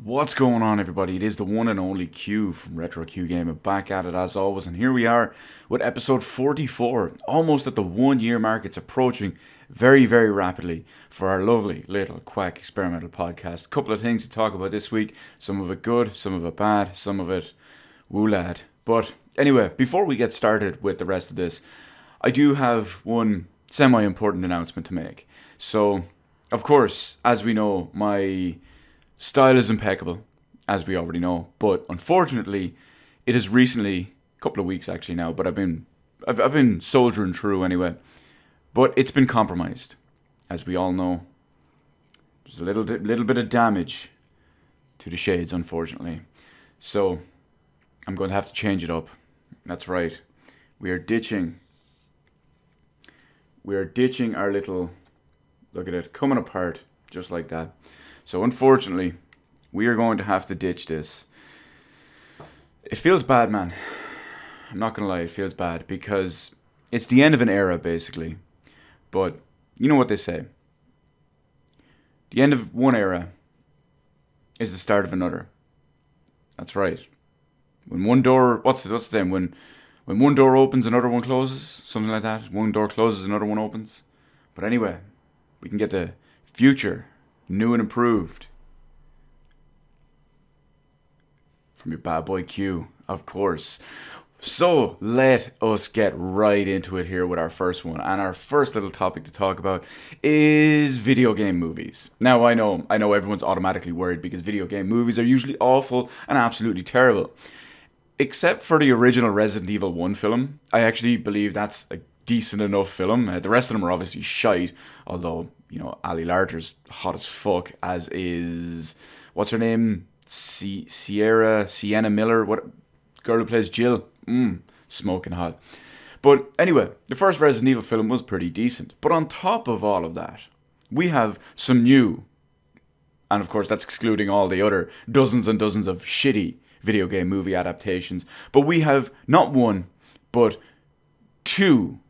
What's going on, everybody? It is the one and only Q from Retro Q Gaming, back at it as always, and here we are with episode 44, almost at the 1 year mark. It's approaching very, very rapidly for our lovely little Quack Experimental Podcast. A couple of things to talk about this week, some of it good, some of it bad, some of it woo lad. But anyway, before we get started with the rest of this, I do have one semi-important announcement to make. So, of course, as we know, my style is impeccable, as we already know, but unfortunately, it has recently, a couple of weeks actually now, but I've been soldiering through anyway, but it's been compromised, as we all know. There's a little bit of damage to the shades, unfortunately, so I'm going to have to change it up. That's right, we are ditching our little, look at it, coming apart, just like that. So unfortunately, we are going to have to ditch this. It feels bad, man. I'm not going to lie, it feels bad because it's the end of an era, basically. But you know what they say. The end of one era is the start of another. That's right. When one door, what's the saying? When one door opens, another one closes. Something like that. One door closes, another one opens. But anyway, we can get the future new and improved from your bad boy Q, of course. So let us get right into it here with our first one. And our first little topic to talk about is video game movies. Now I know everyone's automatically worried because video game movies are usually awful and absolutely terrible. Except for the original Resident Evil 1 film. I actually believe that's a decent enough film. The rest of them are obviously shite, although, you know, Ali Larter's hot as fuck, as is, what's her name? Sienna Miller, what girl who plays Jill? Smoking hot. But anyway, the first Resident Evil film was pretty decent. But on top of all of that, we have some new, and of course that's excluding all the other dozens and dozens of shitty video game movie adaptations. But we have not one, but two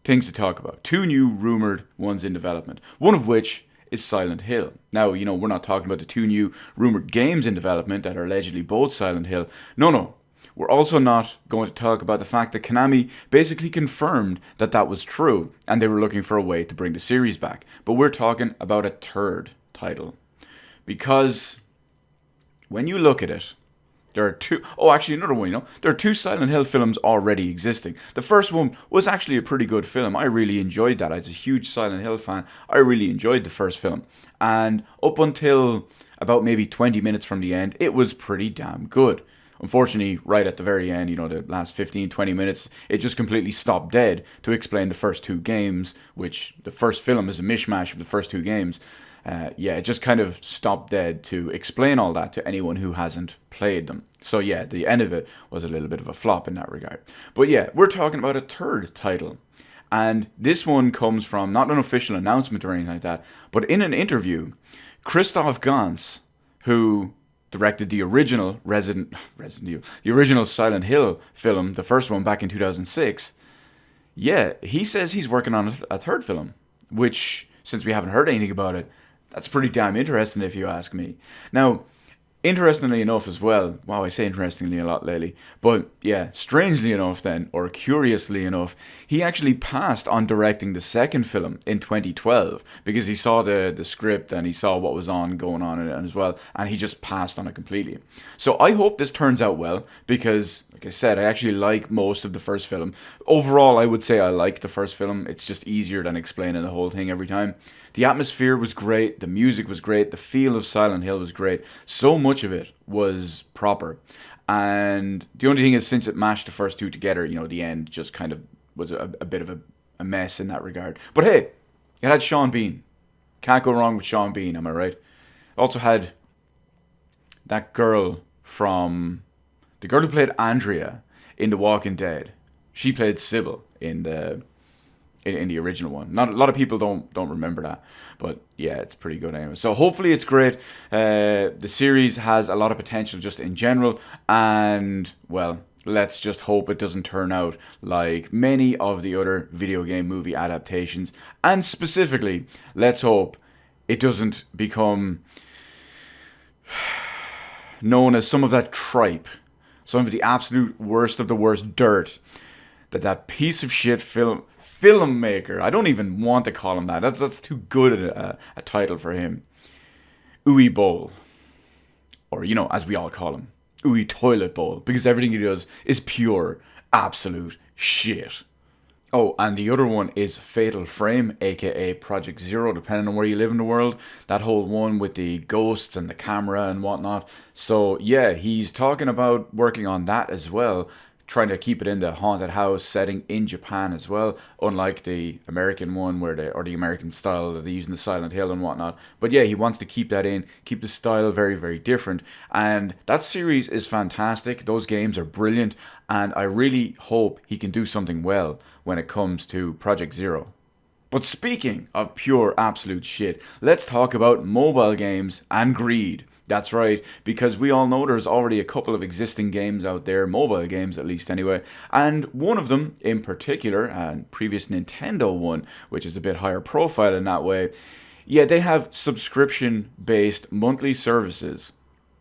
things to talk about. Two new rumored ones in development. One of which is Silent Hill. Now, you know, we're not talking about the two new rumored games in development that are allegedly both Silent Hill. No. We're also not going to talk about the fact that Konami basically confirmed that that was true and they were looking for a way to bring the series back. But we're talking about a third title. Because when you look at it, there are two, another one, you know, there are two Silent Hill films already existing. The first one was actually a pretty good film. I really enjoyed that. I was a huge Silent Hill fan. I really enjoyed the first film. And up until about maybe 20 minutes from the end, it was pretty damn good. Unfortunately, right at the very end, you know, the last 15, 20 minutes, it just completely stopped dead to explain the first two games, which the first film is a mishmash of the first two games. It just kind of stopped dead to explain all that to anyone who hasn't played them. So yeah, the end of it was a little bit of a flop in that regard. But yeah, we're talking about a third title. And this one comes from not an official announcement or anything like that, but in an interview, Christoph Gans, who directed the original the original Silent Hill film, the first one back in 2006, yeah, he says he's working on a third film, which, since we haven't heard anything about it, that's pretty damn interesting if you ask me. Now, interestingly enough as well, wow, I say interestingly a lot lately, but yeah, strangely enough then, or curiously enough, he actually passed on directing the second film in 2012 because he saw the script and he saw what was going on in it as well, and he just passed on it completely. So I hope this turns out well because, like I said, I actually like most of the first film. Overall, I would say I like the first film. It's just easier than explaining the whole thing every time. The atmosphere was great, the music was great, the feel of Silent Hill was great. So much of it was proper. And the only thing is, since it mashed the first two together, you know, the end just kind of was a bit of a mess in that regard. But hey, it had Sean Bean. Can't go wrong with Sean Bean, am I right? It also had that girl the girl who played Andrea in The Walking Dead. She played Sybil in the original one. Not a lot of people don't remember that, but yeah, it's pretty good anyway. So hopefully it's great. The series has a lot of potential just in general, and well, let's just hope it doesn't turn out like many of the other video game movie adaptations, and specifically, let's hope it doesn't become known as some of that tripe, some of the absolute worst of the worst dirt that piece of shit filmmaker. I don't even want to call him that. That's too good a title for him. Uwe Boll, or as we all call him, Uwe Toilet Bowl, because everything he does is pure, absolute shit. Oh, and the other one is Fatal Frame, aka Project Zero, depending on where you live in the world. That whole one with the ghosts and the camera and whatnot. So yeah, he's talking about working on that as well, trying to keep it in the haunted house setting in Japan as well, unlike the American one or the American style that they use in the Silent Hill and whatnot. But yeah, he wants to keep that in, keep the style very, very different. And that series is fantastic. Those games are brilliant, and I really hope he can do something well when it comes to Project Zero. But speaking of pure absolute shit, let's talk about mobile games and greed. That's right, because we all know there's already a couple of existing games out there, mobile games at least anyway, and one of them in particular, and previous Nintendo one, which is a bit higher profile in that way, yeah, they have subscription-based monthly services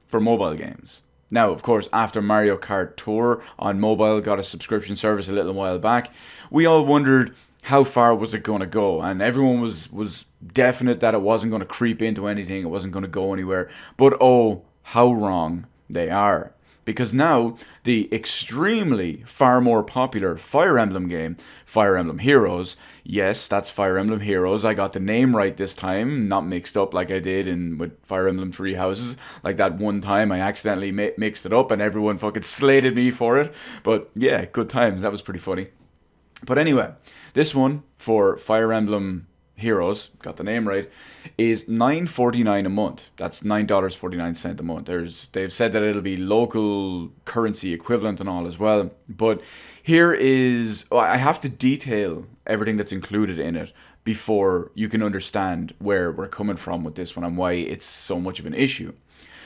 for mobile games. Now, of course, after Mario Kart Tour on mobile got a subscription service a little while back, we all wondered how far was it going to go, and everyone was definite that it wasn't going to creep into anything, it wasn't going to go anywhere. But oh, how wrong they are. Because now, the extremely far more popular Fire Emblem game, Fire Emblem Heroes, yes, that's Fire Emblem Heroes, I got the name right this time, not mixed up like I did with Fire Emblem Three Houses, like that one time I accidentally mixed it up and everyone fucking slated me for it. But yeah, good times, that was pretty funny. But anyway, this one for Fire Emblem Heroes, got the name right, is $9.49 a month. That's $9.49 a month. They've said that it'll be local currency equivalent and all as well. But here is, I have to detail everything that's included in it before you can understand where we're coming from with this one and why it's so much of an issue.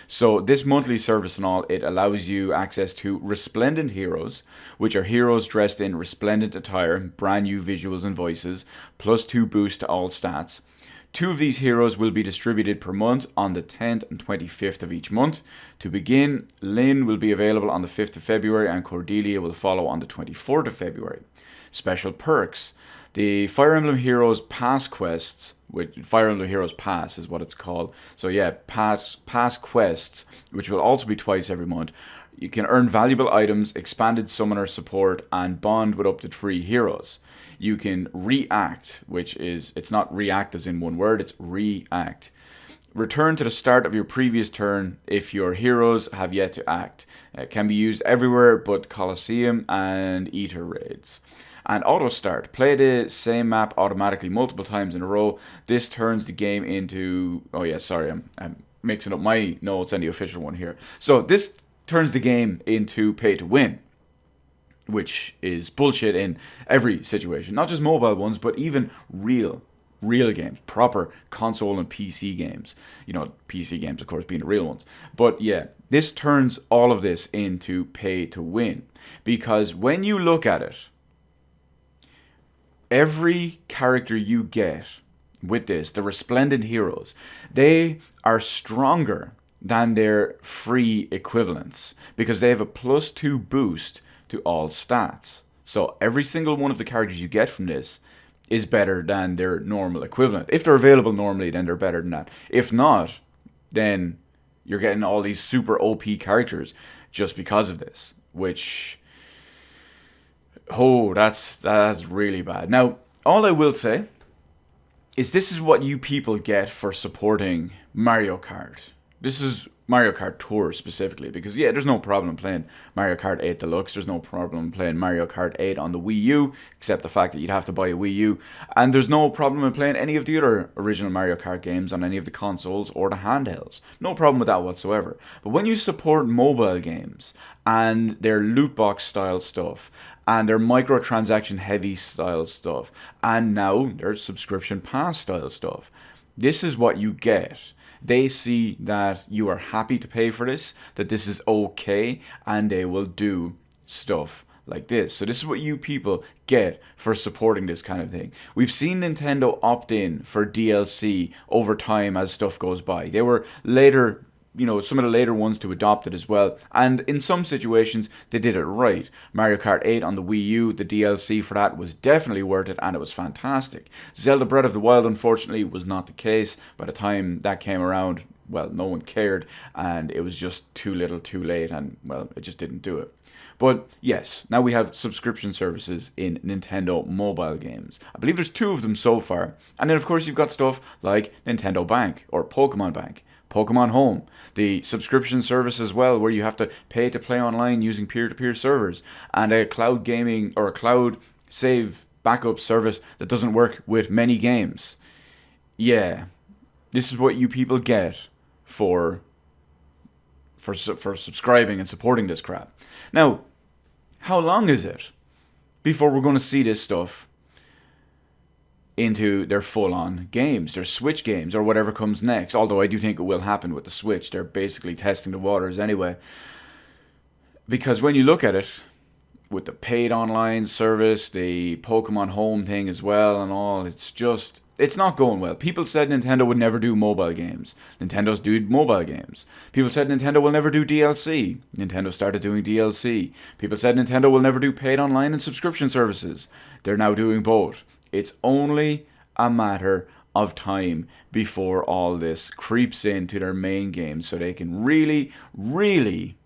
So this monthly service and all, it allows you access to resplendent heroes, which are heroes dressed in resplendent attire, brand new visuals and voices, plus 2 boosts to all stats. 2 of these heroes will be distributed per month on the 10th and 25th of each month. To begin, Lynn will be available on the 5th of February and Cordelia will follow on the 24th of February. Special perks. The Fire Emblem Heroes Pass quests, which Fire Emblem Heroes Pass is what it's called. So yeah, pass quests, which will also be twice every month. You can earn valuable items, expanded summoner support, and bond with up to 3 heroes. You can react, which is, it's not react as in one word, it's react. Return to the start of your previous turn if your heroes have yet to act. It can be used everywhere but Colosseum and Ether raids. And auto start. Play the same map automatically multiple times in a row. This turns the game into... Oh yeah, sorry, I'm mixing up my notes and the official one here. So this turns the game into pay to win, which is bullshit in every situation. Not just mobile ones, but even real games. Proper console and PC games. PC games, of course, being the real ones. But yeah, this turns all of this into pay to win. Because when you look at it, every character you get with this, the resplendent heroes, they are stronger than their free equivalents because they have a +2 boost to all stats. So every single one of the characters you get from this is better than their normal equivalent. If they're available normally, then they're better than that. If not, then you're getting all these super OP characters just because of this, which... Oh, that's really bad. Now, all I will say is this is what you people get for supporting Mario Kart. This is Mario Kart Tour specifically, because yeah, there's no problem playing Mario Kart 8 Deluxe, there's no problem playing Mario Kart 8 on the Wii U, except the fact that you'd have to buy a Wii U, and there's no problem in playing any of the other original Mario Kart games on any of the consoles or the handhelds. No problem with that whatsoever. But when you support mobile games, and their loot box style stuff, and their microtransaction heavy style stuff, and now their subscription pass style stuff, this is what you get. They see that you are happy to pay for this, that this is okay, and they will do stuff like this. So this is what you people get for supporting this kind of thing. We've seen Nintendo opt in for DLC over time as stuff goes by. They were later some of the later ones to adopt it as well. And in some situations, they did it right. Mario Kart 8 on the Wii U, the DLC for that was definitely worth it, and it was fantastic. Zelda Breath of the Wild, unfortunately, was not the case. By the time that came around, well, no one cared, and it was just too little too late, and, well, it just didn't do it. But yes, now we have subscription services in Nintendo mobile games. I believe there's 2 of them so far. And then, of course, you've got stuff like Nintendo Bank or Pokemon Bank, Pokemon Home, the subscription service as well, where you have to pay to play online using peer-to-peer servers, and a cloud gaming or a cloud save backup service that doesn't work with many games. Yeah, this is what you people get for subscribing and supporting this crap. Now, how long is it before we're going to see this stuff into their full-on games, their Switch games, or whatever comes next? Although I do think it will happen with the Switch. They're basically testing the waters anyway. Because when you look at it, with the paid online service, the Pokemon Home thing as well and all, it's not going well. People said Nintendo would never do mobile games. Nintendo's doing mobile games. People said Nintendo will never do DLC. Nintendo started doing DLC. People said Nintendo will never do paid online and subscription services. They're now doing both. It's only a matter of time before all this creeps into their main games, so they can really, really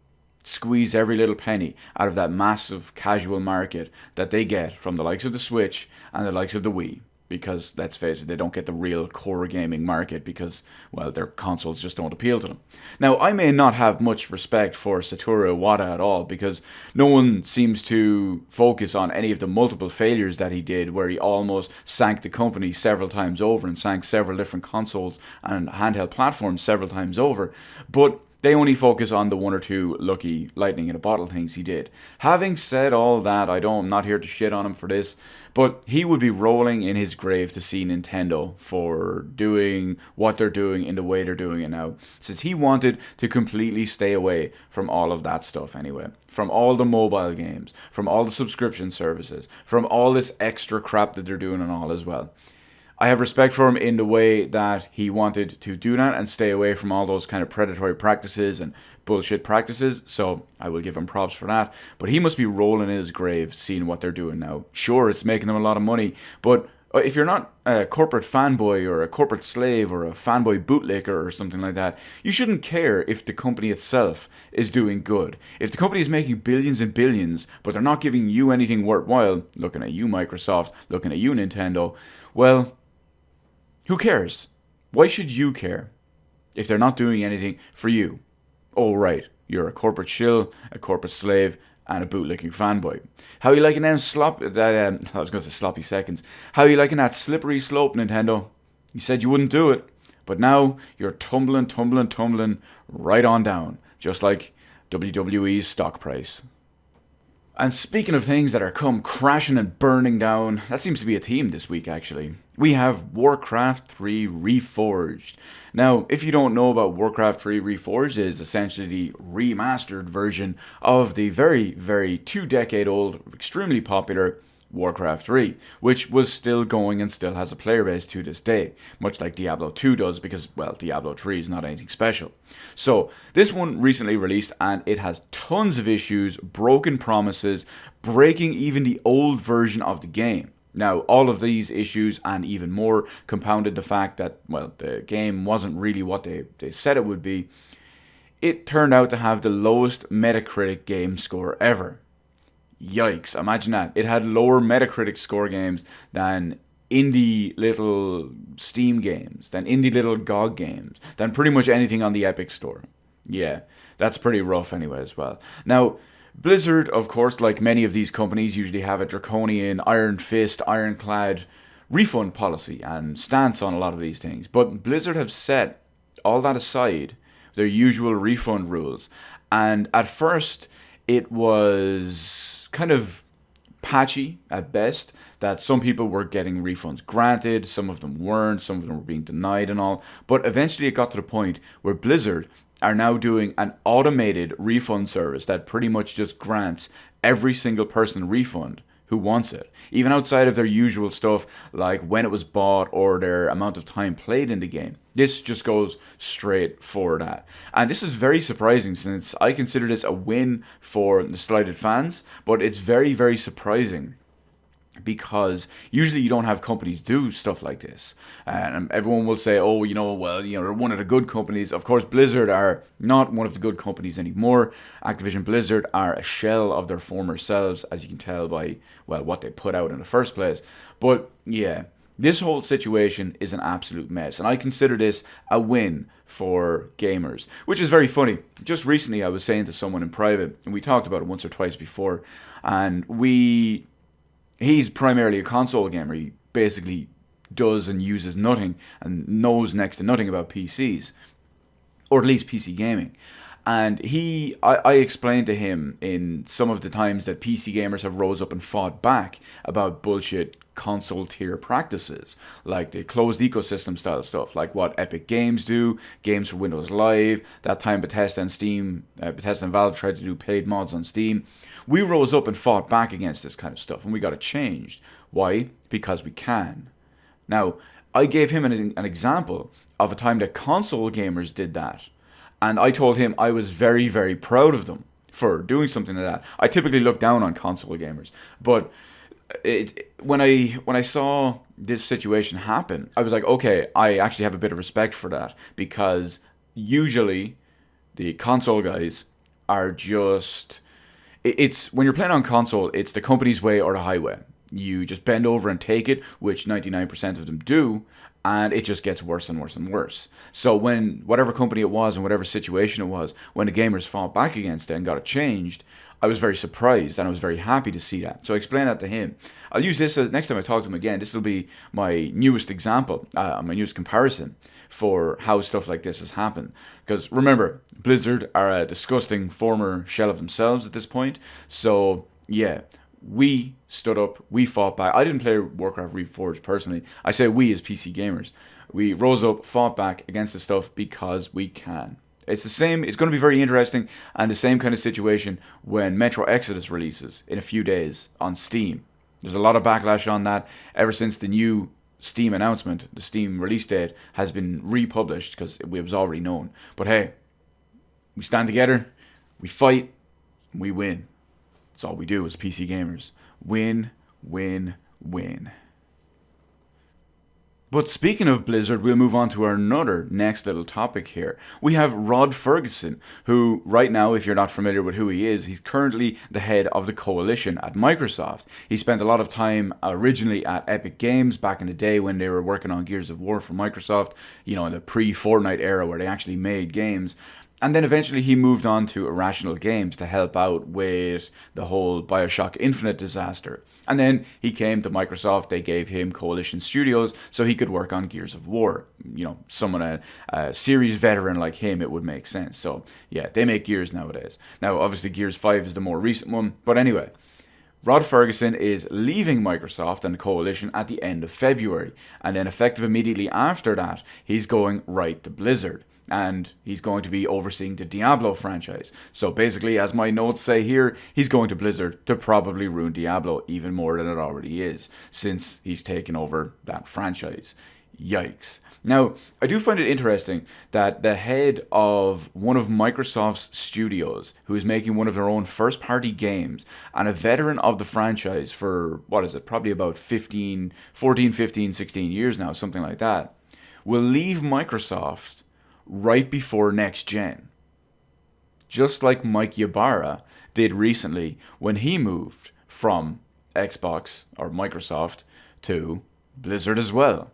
squeeze every little penny out of that massive casual market that they get from the likes of the Switch and the likes of the Wii. Because, let's face it, they don't get the real core gaming market because, well, their consoles just don't appeal to them. Now, I may not have much respect for Satoru Iwata at all, because no one seems to focus on any of the multiple failures that he did, where he almost sank the company several times over and sank several different consoles and handheld platforms several times over. But they only focus on the 1 or 2 lucky lightning in a bottle things he did. Having said all that, I'm not here to shit on him for this, but he would be rolling in his grave to see Nintendo for doing what they're doing in the way they're doing it now, since he wanted to completely stay away from all of that stuff anyway. From all the mobile games, from all the subscription services, from all this extra crap that they're doing and all as well. I have respect for him in the way that he wanted to do that and stay away from all those kind of predatory practices and bullshit practices, so I will give him props for that. But he must be rolling in his grave seeing what they're doing now. Sure, it's making them a lot of money, but if you're not a corporate fanboy or a corporate slave or a fanboy bootlicker or something like that, you shouldn't care if the company itself is doing good. If the company is making billions and billions, but they're not giving you anything worthwhile, looking at you Microsoft, looking at you Nintendo, well, who cares? Why should you care if they're not doing anything for you? Oh, right, you're a corporate shill, a corporate slave, and a bootlicking fanboy. How you liking them I was going to say sloppy seconds. How you liking that slippery slope, Nintendo? You said you wouldn't do it, but now you're tumbling right on down, just like WWE's stock price. And speaking of things that are come crashing and burning down, that seems to be a theme this week actually. We have Warcraft 3 Reforged. Now, if you don't know about Warcraft 3 Reforged, it is essentially the remastered version of the very, very 2-decade-old, extremely popular Warcraft 3, which was still going and still has a player base to this day, much like Diablo 2 does, because, well, Diablo 3 is not anything special. So, this one recently released, and it has tons of issues, broken promises, breaking even the old version of the game. Now, all of these issues and even more compounded the fact that, well, the game wasn't really what they said it would be. It turned out to have the lowest Metacritic game score ever. Yikes, imagine that. It had lower Metacritic score games than indie little Steam games, than indie little GOG games, than pretty much anything on the Epic Store. Yeah, that's pretty rough anyway as well. Now, Blizzard, of course, like many of these companies, usually have a draconian, iron fist, ironclad refund policy and stance on a lot of these things. But Blizzard have set all that aside, their usual refund rules. And at first, it was kind of patchy at best, that some people were getting refunds granted, some of them weren't, some of them were being denied and all. But eventually it got to the point where Blizzard are now doing an automated refund service that pretty much just grants every single person a refund who wants it, even outside of their usual stuff like when it was bought or their amount of time played in the game. This just goes straight for that. And this is very surprising, since I consider this a win for the slighted fans, but it's very, very surprising, because usually you don't have companies do stuff like this. And everyone will say, oh, they're one of the good companies. Of course, Blizzard are not one of the good companies anymore. Activision Blizzard are a shell of their former selves, as you can tell by, what they put out in the first place. But yeah, this whole situation is an absolute mess. And I consider this a win for gamers, which is very funny. Just recently, I was saying to someone in private, and we talked about it once or twice before, and he's primarily a console gamer. He basically does and uses nothing and knows next to nothing about PCs, or at least PC gaming. And I explained to him in some of the times that PC gamers have rose up and fought back about bullshit console tier practices, like the closed ecosystem style stuff, like what Epic Games do, Games for Windows Live, that time Bethesda and Valve tried to do paid mods on Steam. We rose up and fought back against this kind of stuff, and we got it changed. Why? Because we can. Now, I gave him an example of a time that console gamers did that, and I told him I was very, very proud of them for doing something like that. I typically look down on console gamers, but when I saw this situation happen, I was like, okay, I actually have a bit of respect for that, because usually the console guys are just... It's when you're playing on console, it's the company's way or the highway. You just bend over and take it, which 99% of them do, and it just gets worse and worse and worse. So when whatever company it was and whatever situation it was, when the gamers fought back against it and got it changed, I was very surprised, and I was very happy to see that. So I explained that to him. I'll use this next time I talk to him again. This will be my newest example, my newest comparison for how stuff like this has happened. Because remember, Blizzard are a disgusting former shell of themselves at this point. So yeah, we stood up, we fought back. I didn't play Warcraft Reforged personally. I say we as PC gamers. We rose up, fought back against the stuff because we can. It's the same, it's going to be very interesting, and the same kind of situation when Metro Exodus releases in a few days on Steam. There's a lot of backlash on that ever since the new Steam announcement. The Steam release date has been republished because it was already known. But hey, we stand together, we fight, we win. That's all we do as PC gamers. Win, win, win. But speaking of Blizzard, we'll move on to our next little topic here. We have Rod Ferguson, who right now, if you're not familiar with who he is, he's currently the head of the coalition at Microsoft. He spent a lot of time originally at Epic Games back in the day when they were working on Gears of War for Microsoft, in the pre-Fortnite era where they actually made games. And then eventually he moved on to Irrational Games to help out with the whole Bioshock Infinite disaster. And then he came to Microsoft. They gave him Coalition Studios so he could work on Gears of War. Someone, a series veteran like him, it would make sense. So yeah, they make Gears nowadays. Now, obviously Gears 5 is the more recent one. But anyway, Rod Ferguson is leaving Microsoft and the Coalition at the end of February. And then effective immediately after that, he's going right to Blizzard. And he's going to be overseeing the Diablo franchise. So basically, as my notes say here, he's going to Blizzard to probably ruin Diablo even more than it already is, since he's taken over that franchise. Yikes. Now, I do find it interesting that the head of one of Microsoft's studios, who is making one of their own first-party games, and a veteran of the franchise for, probably about 16 years now, something like that, will leave Microsoft right before next gen. Just like Mike Ybarra did recently when he moved from Xbox or Microsoft to Blizzard as well.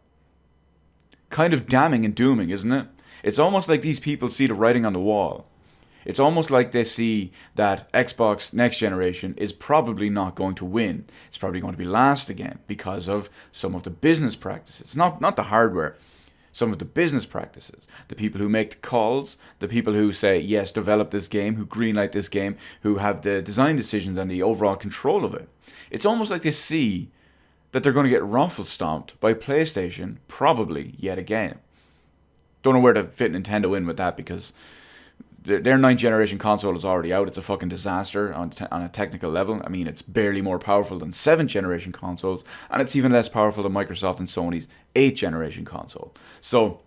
Kind of damning and dooming, isn't it? It's almost like these people see the writing on the wall. It's almost like they see that Xbox next generation is probably not going to win. It's probably going to be last again because of some of the business practices. Not the hardware. Some of the business practices, the people who make the calls, the people who say, yes, develop this game, who greenlight this game, who have the design decisions and the overall control of it. It's almost like they see that they're going to get ruffle-stomped by PlayStation, probably yet again. Don't know where to fit Nintendo in with that, because their 9th generation console is already out. It's a fucking disaster on a technical level. I mean, it's barely more powerful than 7th generation consoles, and it's even less powerful than Microsoft and Sony's 8th generation console. So,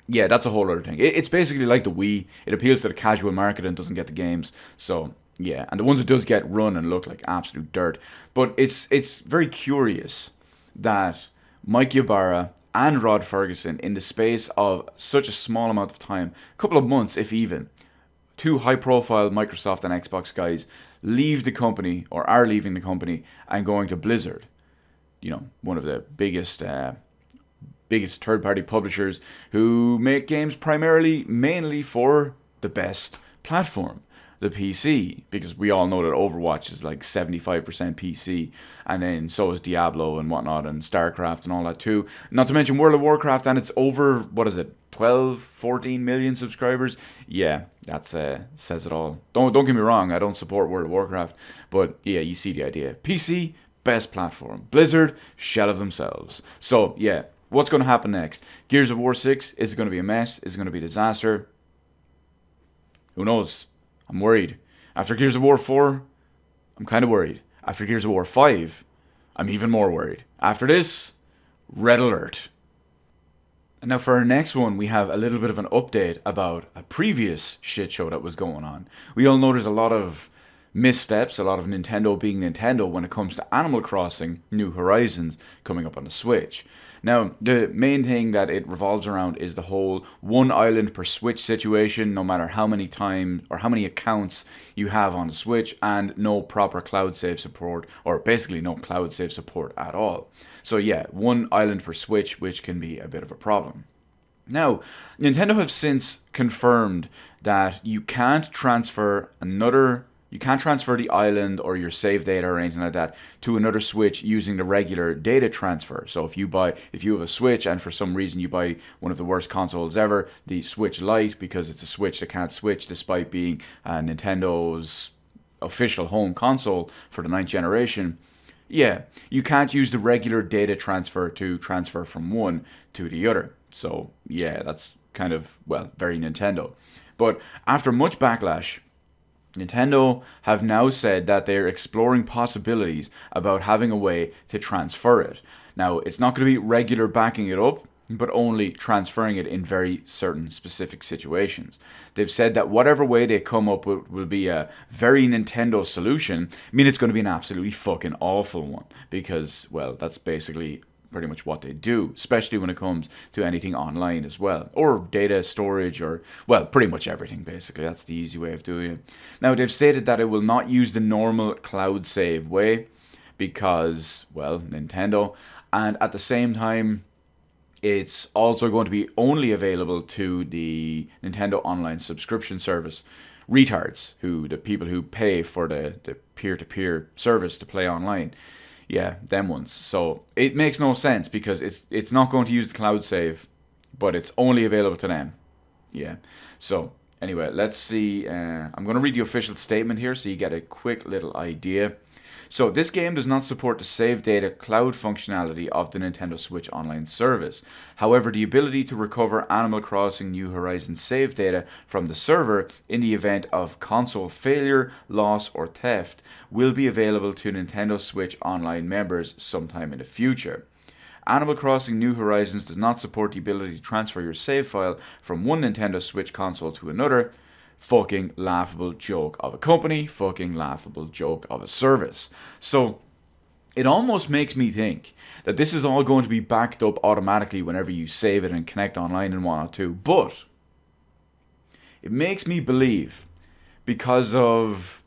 yeah, that's a whole other thing. It's basically like the Wii. It appeals to the casual market and doesn't get the games. So, yeah, and the ones it does get run and look like absolute dirt. But it's very curious that Mike Ybarra and Rod Ferguson, in the space of such a small amount of time, a couple of months if even, 2 high-profile Microsoft and Xbox guys leave the company, or are leaving the company, and going to Blizzard. You know, one of the biggest third-party publishers who make games mainly for the best platform, the PC, because we all know that Overwatch is like 75% PC, and then so is Diablo and whatnot, and StarCraft and all that too. Not to mention World of Warcraft, and it's over, 12, 14 million subscribers. Yeah, that says it all. Don't get me wrong, I don't support World of Warcraft, but yeah, you see the idea. PC, best platform. Blizzard, shell of themselves. So yeah, what's going to happen next? Gears of War 6, is it going to be a mess? Is it going to be a disaster? Who knows? I'm worried. After Gears of War 4, I'm kind of worried. After Gears of War 5, I'm even more worried. After this, red alert. And now for our next one, we have a little bit of an update about a previous shit show that was going on. We all know there's a lot of missteps, a lot of Nintendo being Nintendo when it comes to Animal Crossing New Horizons coming up on the Switch. Now, the main thing that it revolves around is the whole one island per Switch situation, no matter how many times or how many accounts you have on the Switch, and no proper cloud save support, or basically no cloud save support at all. So yeah, one island per Switch, which can be a bit of a problem. Now, Nintendo have since confirmed that you can't transfer the island or your save data or anything like that to another Switch using the regular data transfer. So if you have a Switch and for some reason you buy one of the worst consoles ever, the Switch Lite, because it's a Switch that can't switch despite being Nintendo's official home console for the 9th generation, yeah, you can't use the regular data transfer to transfer from one to the other. So yeah, that's kind of, very Nintendo. But after much backlash, Nintendo have now said that they're exploring possibilities about having a way to transfer it. Now, it's not going to be regular backing it up, but only transferring it in very certain specific situations. They've said that whatever way they come up with will be a very Nintendo solution. I mean, it's going to be an absolutely fucking awful one, because, that's basically pretty much what they do, especially when it comes to anything online as well, or data storage, or pretty much everything basically. That's the easy way of doing it. Now, they've stated that it will not use the normal cloud save way because, Nintendo, and at the same time, it's also going to be only available to the Nintendo Online subscription service retards, the people who pay for the peer-to-peer service to play online. Yeah, them ones. So it makes no sense because it's not going to use the cloud save, but it's only available to them. Yeah. So anyway, let's see. I'm going to read the official statement here so you get a quick little idea. So this game does not support the save data cloud functionality of the Nintendo Switch Online service. However, the ability to recover Animal Crossing New Horizons save data from the server in the event of console failure, loss, or theft will be available to Nintendo Switch Online members sometime in the future. Animal Crossing New Horizons does not support the ability to transfer your save file from one Nintendo Switch console to another. Fucking laughable joke of a company, fucking laughable joke of a service. So it almost makes me think that this is all going to be backed up automatically whenever you save it and connect online and whatnot too. But it makes me believe, because of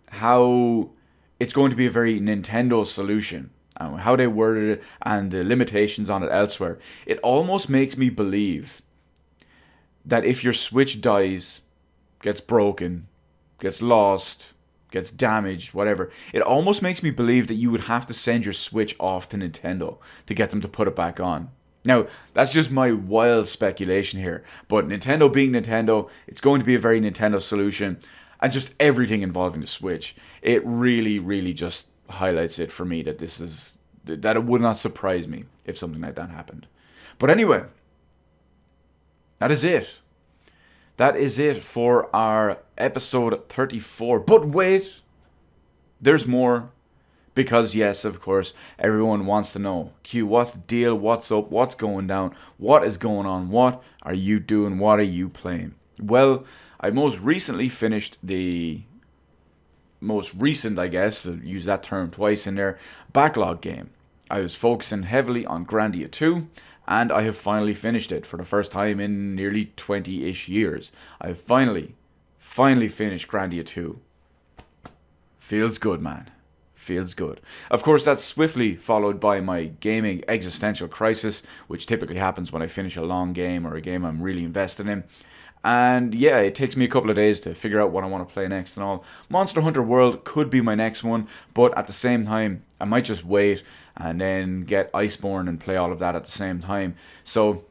how it's going to be a very Nintendo solution, how they worded it and the limitations on it elsewhere, it almost makes me believe that if your Switch dies, gets broken, gets lost, gets damaged, whatever, it almost makes me believe that you would have to send your Switch off to Nintendo to get them to put it back on. Now, that's just my wild speculation here, but Nintendo being Nintendo, it's going to be a very Nintendo solution, and just everything involving the Switch, it really, really just highlights it for me that it would not surprise me if something like that happened. But anyway, that is it. that is it for our episode 34. But wait, there's more. Because yes, of course, everyone wants to know, Q, what's the deal? What's up? What's going down? What is going on? What are you doing? What are you playing? Well, I most recently finished the most recent, I guess, I'll use that term twice in there, backlog game. I was focusing heavily on Grandia 2, and I have finally finished it for the first time in nearly 20-ish years. I have finally finished Grandia 2. Feels good, man. Feels good. Of course, that's swiftly followed by my gaming existential crisis, which typically happens when I finish a long game or a game I'm really invested in. And yeah, it takes me a couple of days to figure out what I want to play next and all. Monster Hunter World could be my next one, but at the same time, I might just wait and then get Iceborne and play all of that at the same time. So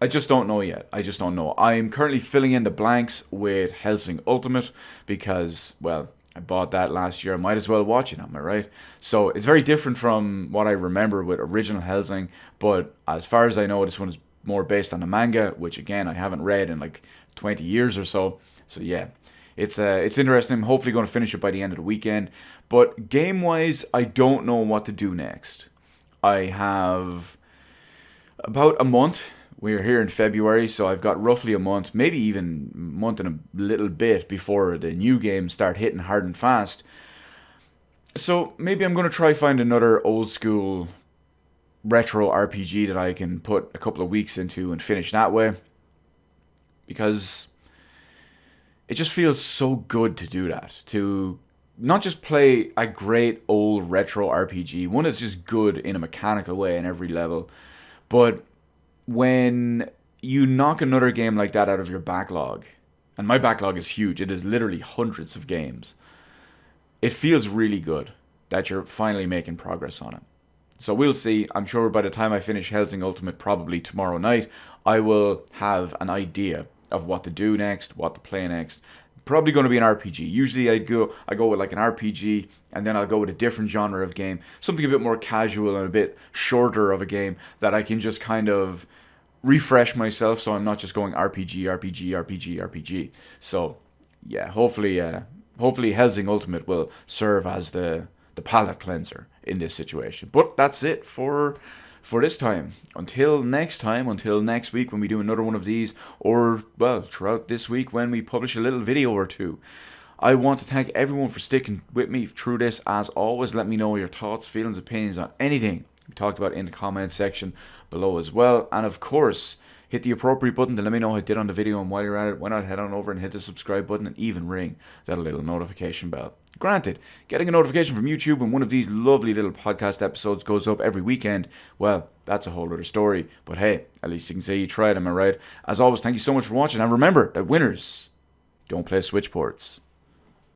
I just don't know yet. I just don't know. I'm currently filling in the blanks with Hellsing Ultimate because, well, I bought that last year. I might as well watch it, am I right? So it's very different from what I remember with original Hellsing, but as far as I know, this one is more based on the manga, which again I haven't read in like 20 years or so. So yeah, it's interesting. I'm hopefully going to finish it by the end of the weekend. But game-wise, I don't know what to do next. I have about a month. We're here in February, so I've got roughly a month, maybe even a month and a little bit before the new games start hitting hard and fast. So maybe I'm going to try find another old school retro RPG that I can put a couple of weeks into and finish that way. Because it just feels so good to do that. To not just play a great old retro RPG, one that's just good in a mechanical way in every level, but when you knock another game like that out of your backlog, and my backlog is huge, it is literally hundreds of games, it feels really good that you're finally making progress on it. So we'll see. I'm sure by the time I finish Hellsing Ultimate, probably tomorrow night, I will have an idea of what to do next, what to play next. Probably going to be an RPG. Usually I go with like an RPG, and then I'll go with a different genre of game, something a bit more casual and a bit shorter of a game that I can just kind of refresh myself, so I'm not just going RPG. So yeah, hopefully Hellsing Ultimate will serve as the palate cleanser in this situation. But that's it for this time. Until next week when we do another one of these, or well, throughout this week when we publish a little video or two. I want to thank everyone for sticking with me through this. As always, let me know your thoughts, feelings, opinions on anything we talked about in the comment section below as well. And of course, hit the appropriate button to let me know how I did on the video, and while you're at it, why not head on over and hit the subscribe button and even ring that little notification bell. Granted, getting a notification from YouTube when one of these lovely little podcast episodes goes up every weekend, well, that's a whole other story. But hey, at least you can say you tried, am I right? As always, thank you so much for watching, and remember that winners don't play switchboards.